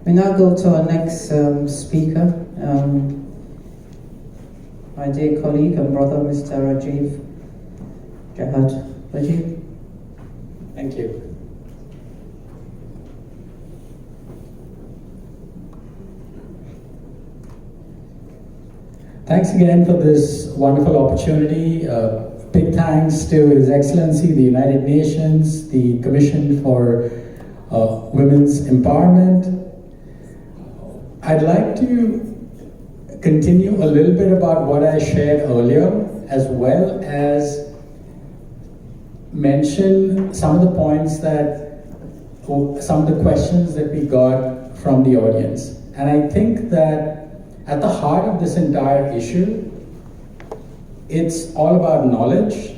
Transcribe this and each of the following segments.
We now go to our next speaker, my dear colleague and brother, Mr. Rajiv Jadhav. Rajiv. Thank you. Thanks again for this wonderful opportunity. Big thanks to His Excellency, the United Nations, the Commission for Women's Empowerment. I'd like to continue a little bit about what I shared earlier, as well as mention some of the points some of the questions that we got from the audience. And I think that at the heart of this entire issue, it's all about knowledge,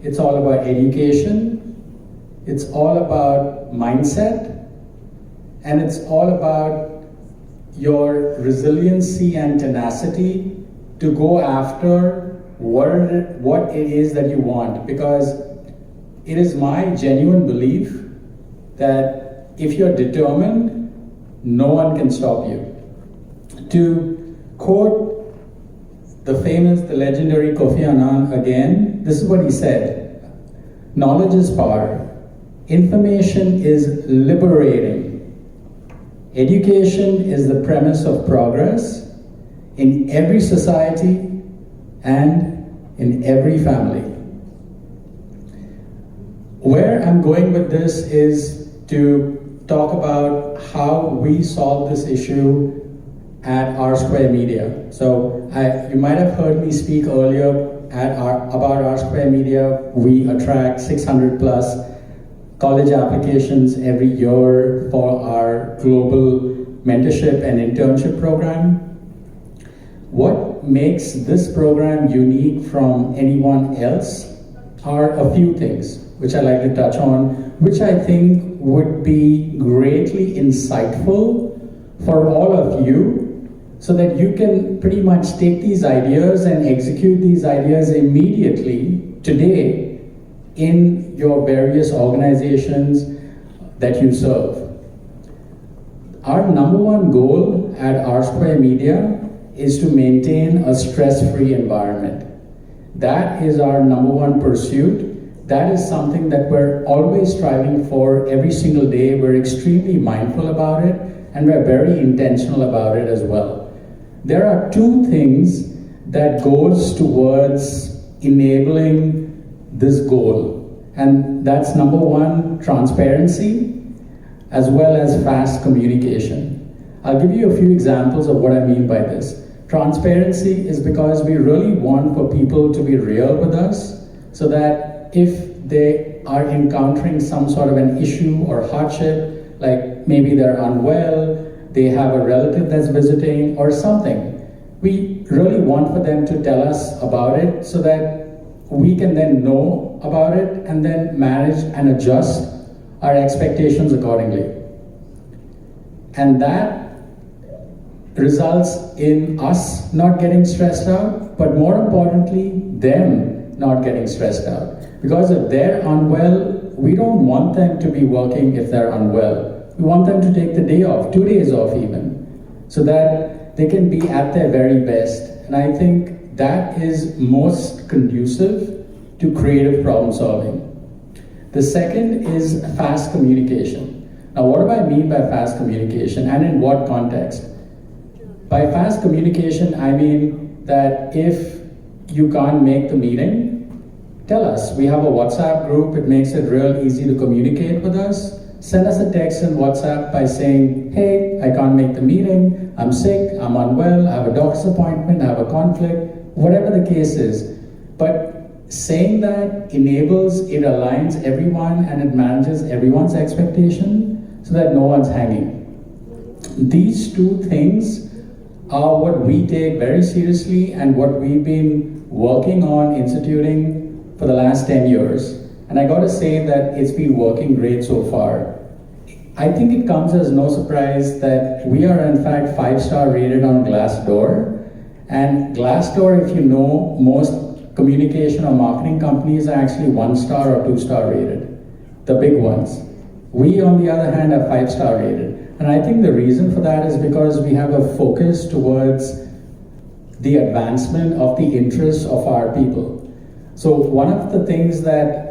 it's all about education, it's all about mindset, and it's all about your resiliency and tenacity to go after what it is that you want. Because it is my genuine belief that if you're determined, no one can stop you. To quote the legendary Kofi Annan again, this is what he said: knowledge is power, information is liberating, education is the premise of progress in every society and in every family. Where I'm going with this is to talk about how we solve this issue at Rsquare Media. So you might have heard me speak earlier about Rsquare Media. We attract 600 plus college applications every year for our global mentorship and internship program. What makes this program unique from anyone else are a few things, which I like to touch on, which I think would be greatly insightful for all of you, so that you can pretty much take these ideas and execute these ideas immediately today in your various organizations that you serve. Our number one goal at Rsquare Media is to maintain a stress-free environment. That is our number one pursuit. That is something that we're always striving for every single day. We're extremely mindful about it, and we're very intentional about it as well. There are two things that goes towards enabling this goal, and that's number one, transparency, as well as fast communication. I'll give you a few examples of what I mean by this. Transparency is because we really want for people to be real with us, so that if they are encountering some sort of an issue or hardship, like maybe they're unwell, they have a relative that's visiting or something, we really want for them to tell us about it so that we can then know about it and then manage and adjust our expectations accordingly. And that results in us not getting stressed out, but more importantly, them not getting stressed out. Because if they're unwell, we don't want them to be working if they're unwell. We want them to take the day off, 2 days off even, so that they can be at their very best. And I think that is most conducive to creative problem solving. The second is fast communication. Now, what do I mean by fast communication, and in what context? By fast communication, I mean that if you can't make the meeting, tell us. We have a WhatsApp group. It makes it real easy to communicate with us. Send us a text in WhatsApp by saying, hey, I can't make the meeting, I'm sick, I'm unwell, I have a doctor's appointment, I have a conflict, whatever the case is. But saying that enables, it aligns everyone and it manages everyone's expectation so that no one's hanging. These two things are what we take very seriously and what we've been working on instituting for the last 10 years. And I gotta say that it's been working great so far. I think it comes as no surprise that we are in fact 5-star rated on Glassdoor. And Glassdoor, if you know, most communication or marketing companies are actually 1-star or 2-star rated, the big ones. We, on the other hand, are 5-star rated. And I think the reason for that is because we have a focus towards the advancement of the interests of our people. So one of the things that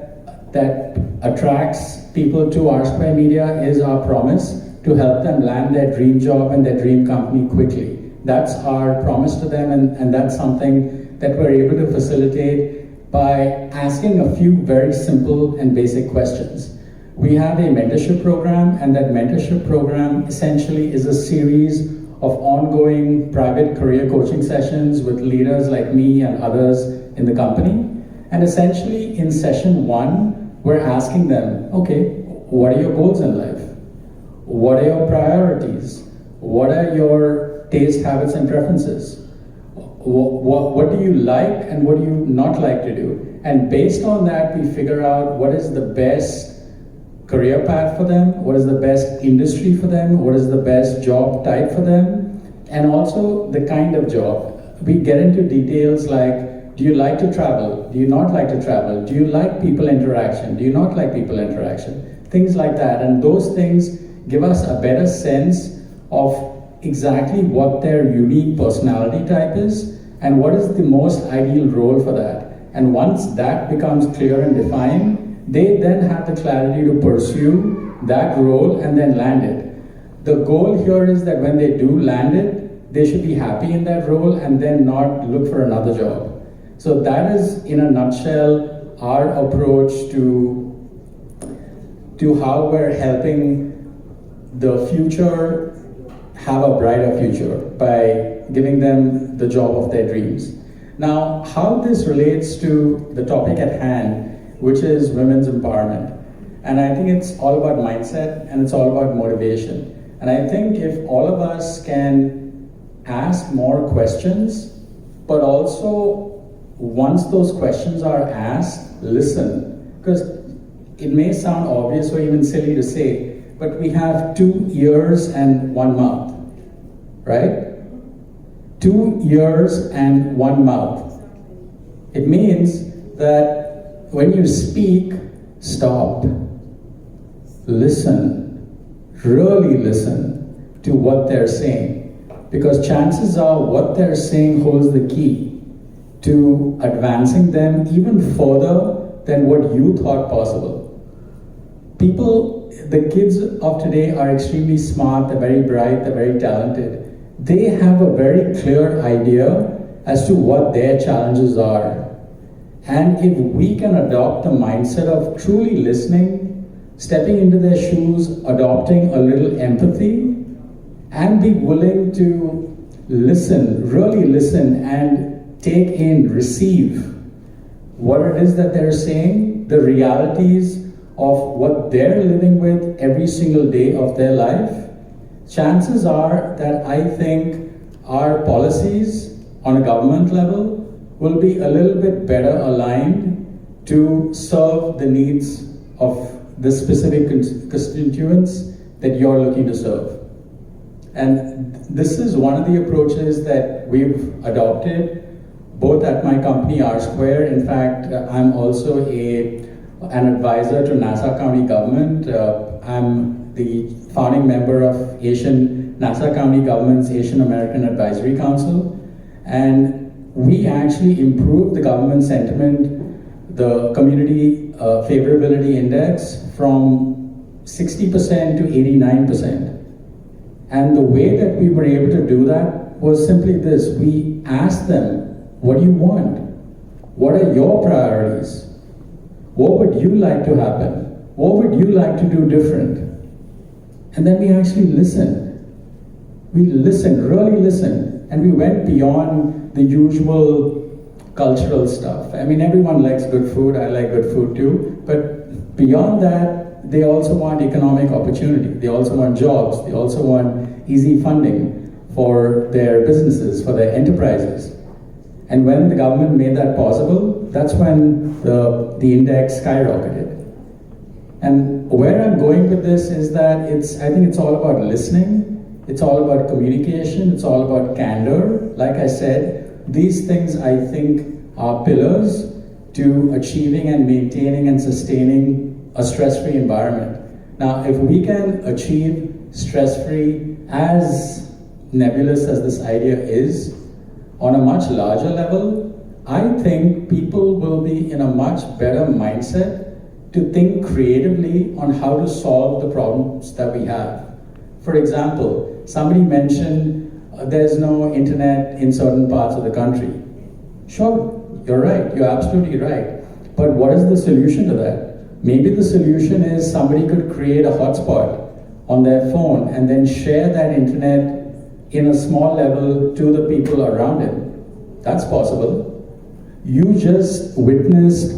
attracts people to R-Square Media is our promise to help them land their dream job and their dream company quickly. That's our promise to them, and that's something that we're able to facilitate by asking a few very simple and basic questions. We have a mentorship program, and that mentorship program essentially is a series of ongoing private career coaching sessions with leaders like me and others in the company. And essentially in session 1, we're asking them, okay, what are your goals in life? What are your priorities? What are your taste, habits, and preferences? What do you like and what do you not like to do? And based on that, we figure out what is the best career path for them, what is the best industry for them, what is the best job type for them, and also the kind of job. We get into details like, do you like to travel? Do you not like to travel? Do you like people interaction? Do you not like people interaction? Things like that. And those things give us a better sense of exactly what their unique personality type is and what is the most ideal role for that. And once that becomes clear and defined, they then have the clarity to pursue that role and then land it. The goal here is that when they do land it, they should be happy in that role and then not look for another job. So that is, in a nutshell, our approach to how we're helping the future have a brighter future by giving them the job of their dreams. Now, how this relates to the topic at hand, which is women's empowerment. And I think it's all about mindset and it's all about motivation. And I think if all of us can ask more questions, but also once those questions are asked, listen. Because it may sound obvious or even silly to say, but we have 2 ears and 1 mouth, right? 2 ears and 1 mouth. It means that when you speak, stop, listen, really listen to what they're saying, because chances are what they're saying holds the key to advancing them even further than what you thought possible. People, the kids of today are extremely smart, they're very bright, they're very talented. They have a very clear idea as to what their challenges are. And if we can adopt the mindset of truly listening, stepping into their shoes, adopting a little empathy, and be willing to listen, really listen, and take in, receive what it is that they're saying, the realities of what they're living with every single day of their life, chances are that I think our policies on a government level will be a little bit better aligned to serve the needs of the specific constituents that you're looking to serve. And this is one of the approaches that we've adopted both at my company R-Square. In fact, I'm also an advisor to Nassau County government. I'm the founding member of Nassau County government's Asian American Advisory Council. And we actually improved the government sentiment, the community favorability index from 60% to 89%. And the way that we were able to do that was simply this. We asked them, what do you want? What are your priorities? What would you like to happen? What would you like to do different? And then we actually listened. We listened, really listened. And we went beyond the usual cultural stuff. I mean, everyone likes good food. I like good food too. But beyond that, they also want economic opportunity. They also want jobs. They also want easy funding for their businesses, for their enterprises. And when the government made that possible, that's when the index skyrocketed. And where I'm going with this is that I think it's all about listening. It's all about communication. It's all about candor. Like I said, these things I think are pillars to achieving and maintaining and sustaining a stress-free environment. Now, if we can achieve stress-free, as nebulous as this idea is, on a much larger level, I think people will be in a much better mindset to think creatively on how to solve the problems that we have. For example, somebody mentioned there's no internet in certain parts of the country. Sure, you're right, you're absolutely right. But what is the solution to that? Maybe the solution is somebody could create a hotspot on their phone and then share that internet in a small level to the people around it. That's possible. You just witnessed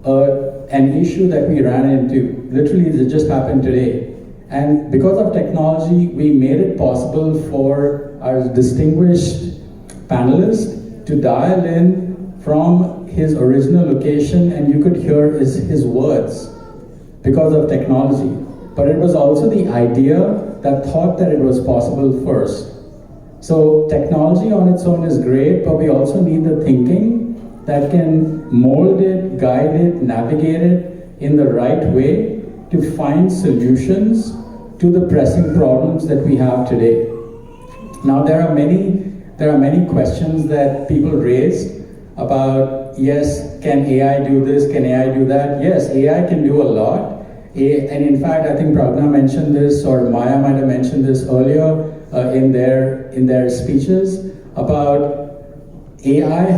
an issue that we ran into. Literally, it just happened today. And because of technology, we made it possible for our distinguished panelist to dial in from his original location, and you could hear his words because of technology. But it was also the idea that thought that it was possible first. So technology on its own is great, but we also need the thinking that can mold it, guide it, navigate it in the right way to find solutions to the pressing problems that we have today. Now, there are many questions that people raised about, yes, can AI do this, can AI do that? Yes, AI can do a lot. And in fact, I think Pragna mentioned this, or Maya might have mentioned this earlier in their speeches, about AI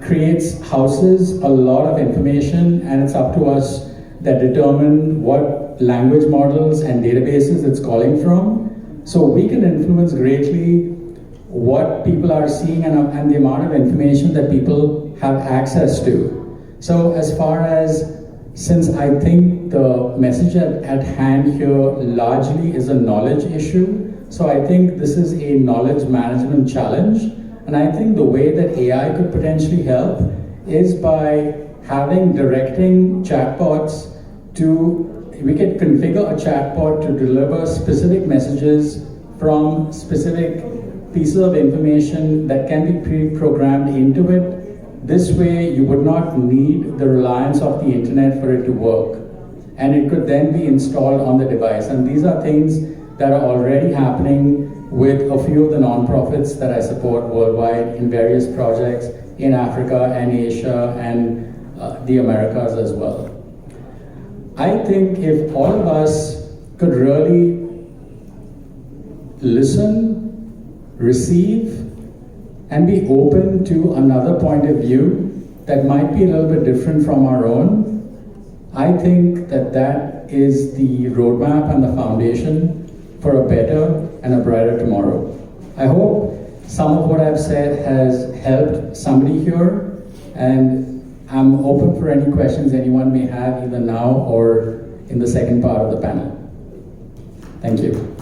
creates houses a lot of information, and it's up to us that determine what language models and databases it's calling from. So we can influence greatly what people are seeing and the amount of information that people have access to. So as far as, since I think the message at hand here largely is a knowledge issue, so I think this is a knowledge management challenge. And I think the way that AI could potentially help is by directing chatbots we could configure a chatbot to deliver specific messages from specific pieces of information that can be pre-programmed into it. This way, you would not need the reliance of the internet for it to work. And it could then be installed on the device. And these are things that are already happening with a few of the nonprofits that I support worldwide in various projects in Africa and Asia and the Americas as well. I think if all of us could really listen, receive, and be open to another point of view that might be a little bit different from our own, I think that is the roadmap and the foundation for a better and a brighter tomorrow. I hope some of what I've said has helped somebody here, and I'm open for any questions anyone may have either now or in the second part of the panel. Thank you.